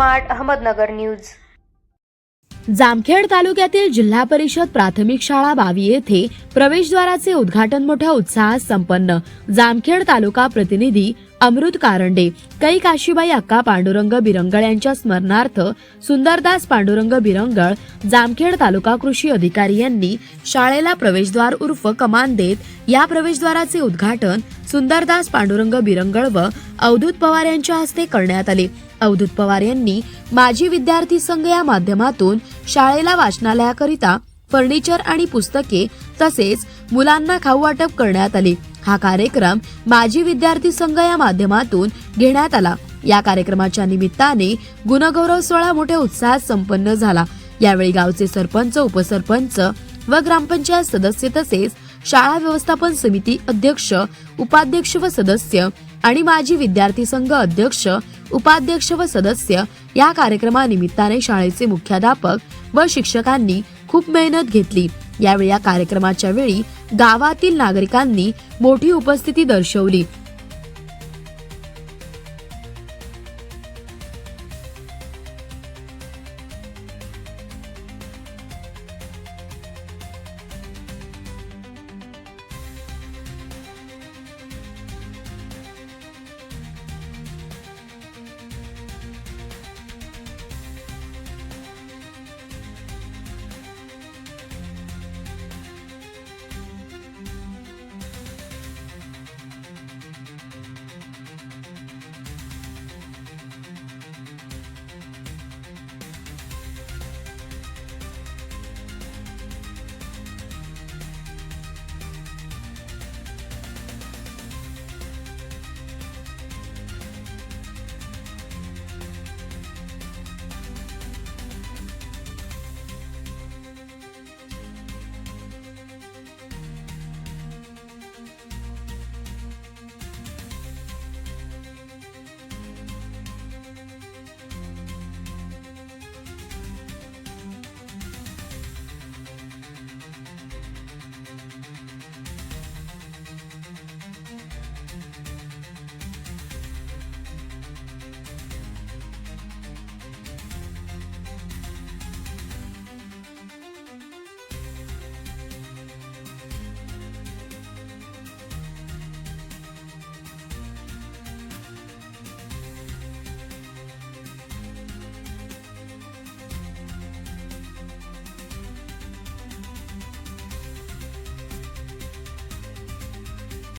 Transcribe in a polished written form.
Smart Ahmednagar news. Jamkhed तालुक्यातील जिल्हा परिषद प्राथमिक शाळा 22 येथे प्रवेशद्वाराचे उद्घाटन मोठ्या उत्साहात संपन्न। जामखेड तालुका प्रतिनिधी अमृत कारंडे, कै काशीबाई अक्का पांडुरंग बिरंगळ यांच्या स्मरणार्थ सुंदरदास पांडुरंग बिरंगळ जामखेड तालुका कृषी अधिकारी यांनी शाळेला प्रवेशद्वार उर्फ कमान देत या प्रवेशद्वाराचे उद्घाटन सुंदरदास पांडुरंग बिरंगळ व अवधूत पवार यांच्या हस्ते करण्यात आले। अवधूत पवार यांनी माजी विद्यार्थी संघ या माध्यमातून शाळेला वाचनालयाकरिता फर्निचर आणि पुस्तके तसेच मुलांना खाऊ वाटप करण्यात आले। हा कार्यक्रम माजी विद्यार्थी संघ या माध्यमातून घेण्यात आला। या कार्यक्रमाच्या निमित्ताने गुणगौरव सोहळा मोठ्या उत्साहात संपन्न झाला। यावेळी गावचे सरपंच, उपसरपंच व ग्रामपंचायत सदस्य तसेच शाळा व्यवस्थापन समिती अध्यक्ष, उपाध्यक्ष व सदस्य आणि माजी विद्यार्थी संघ अध्यक्ष, उपाध्यक्ष व सदस्य या कार्यक्रमानिमित्ताने शाळेचे मुख्याध्यापक व शिक्षकांनी खूप मेहनत घेतली। यावेळी या कार्यक्रमाच्या वेळी गावातील नागरिकांनी मोठी उपस्थिती दर्शवली।